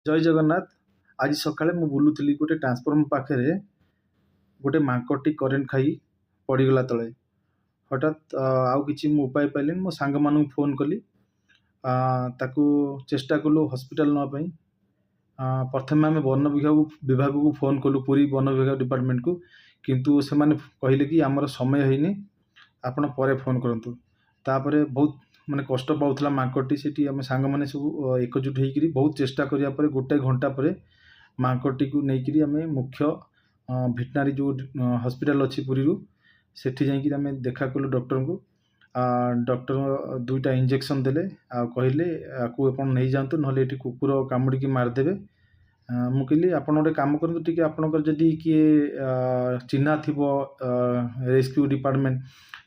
जय जगन्नाथ। आज सकाळे मु बुलुଥିଲି गोटे ट्रांसफॉर्मर पाखे गोटे मांकटी करेन्ट खाई पड़गला तले। हठात आउ कि उपाय पाइल मो सांग मान फोन कली ताकू चेष्टा कलु हॉस्पिटल नापी। प्रथम आम वन विभाग को फोन कलु पुरी वन विभाग डिपार्टमेंट को, किंतु से कहले कि आमर समय होनी आपण परे फोन करंतु। तापरे बहुत माने कष्ट पाउथला मांकटी सेठी आम सांग माने सब एकजुट होकर बहुत चेष्टा करिया परे गोटे घंटा पर मांकटी को लेकर आम मुख्य भेटनारी जो हॉस्पिटल अच्छी पुरी सेठी जाइए आम देखा कलु डॉक्टर को। डॉक्टर दुईटा इंजेक्शन देले कहले आपको आप नहीं जातु ना ये कुकुर कामुड़ी मारदेवे। मु कहली आप गोटे कम करूँ टी आपंकर जदि किए चिन्हा थी रेस्क्यू डिपार्टमेंट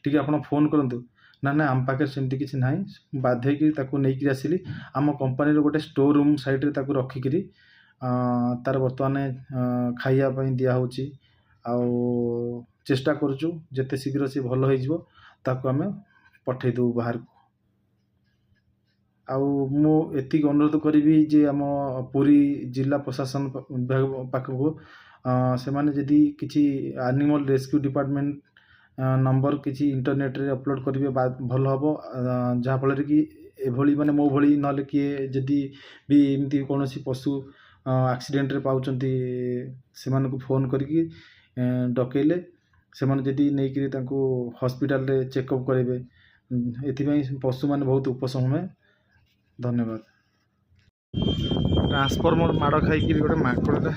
टी आप फोन करूँ ना ना आम पाखे सेमती किसी ना बाध्य नहीं आसिली आम कंपानी गोटे स्टोर रूम साइड रखिकी तार बर्तमान खाइबापी दिहूँ आउ चेष्टा करुचु जिते शीघ्र सी भल हो आम पठेदेबू बाहर को। आउ मु एति अनुरोध करी जे आम पुरी जिला प्रशासन विभाग पाखक से माने जदि किसी एनिमल रेस्क्यू डिपार्टमेंट नंबर किसी इंटरनेट रे अपलोड करेंगे भल हम जहाँफल कि एभली माने मो भली ना किए जदि भी एमती कौन पशु एक्सीडेंट रे पाउचंती से फोन करके डकेले से जदि नहीं हॉस्पिटल रे चेकअप करेंगे एथिपाई पशु माने बहुत उपशम है। धन्यवाद। ट्रांसफॉर्मर माड़ खाई गोटे माकड़टा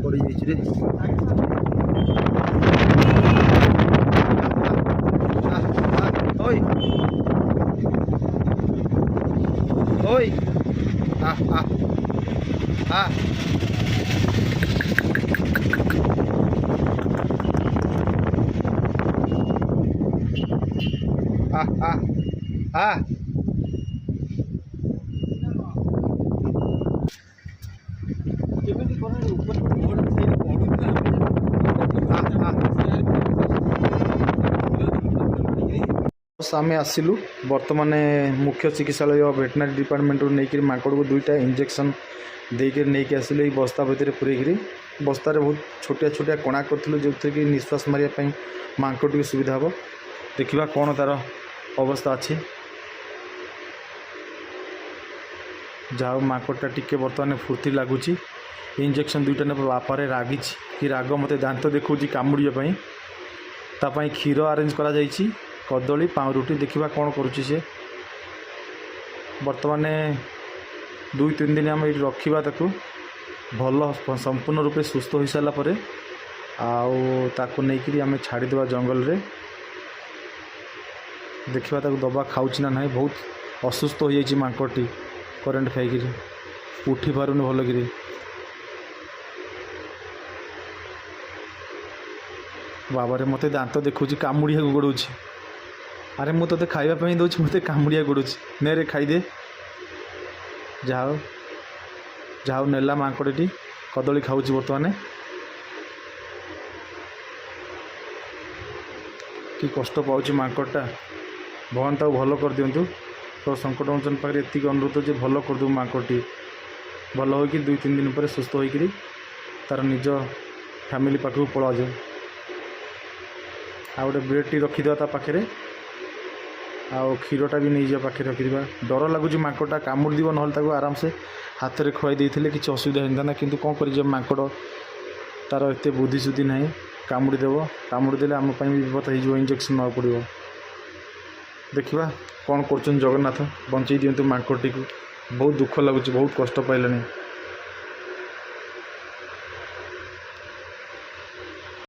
पड़ जाइए। ओय आ आ आ आ आ आ आम आसिलु बर्तमान मुख्य चिकित्सालय वेटनरी डिपार्टमेंट नहीं माकड़ को दुईटा इंजेक्शन देकर नहीं आसिलु बस्ता भितर पूरेक बस्तार बहुत छोटिया छोटिया कणा करूँ जो कि निश्वास मारे माकड़ की सुविधा हम देखा कौन तार अवस्था अच्छी। जहाँ माकड़टा टिके बर्तमान फुर्ती लगुच इंजेक्शन दुईटा ने बापारे रागी कि राग मत दांत देखा कामुड़ापी तापाई क्षीर आरेंज करा जाइछि कदली पाउरुटी देखा कौन करुच्ची सी बर्तमान 2-3 दिन आम ये रखा भल संपूर्ण रूपे सुस्थ हो सारापर आउ नहीं आम छाड़ीदे जंगल रे देखा दबा खाऊँ ना ना बहुत असुस्थ हो जाइए मांकटी करेन्ट खाई उठी पारुनि भलकि बाबारे मत दांत देखा कामुड़िया गोड़े। अरे मु ते खाइबापी दूसरी मत कामुड़िया गोड़े ने रे खाईदे जाओ जाओ नेला मांकड़टी कदली खाऊँ बर्तमान कि कष्ट पाँच मांकड़टा भगवान ताऊ भल कर दिंतु। तो संकट मोचन पाखे एति अनुरोध जे भल कर दू मांकड़टी भल हो 2-3 दिन पर सुस्थ होकर तार निज फैमिली पाखक पड़ा जाए आ गोटे ब्रेड टी रखीद पाखे आउ क्षीरटा भी नहीं जा पाखे रखीदा। डर लगुच मांकड़टा कामुड़ दी ना आराम से हाथ में खुआई देते किसी असुविधा होता कि कौन कर मांकड़ तार एत बुद्धिशुद्धि ना कामुड़ीदेव कामुड़ीदे आम भी विपद हो इंजेक्शन ना पड़ो। देखा कौन कर जगन्नाथ बंचई दिंतु मांकड़टी को बहुत दुख लगुच बहुत कष्ट पाइलानी।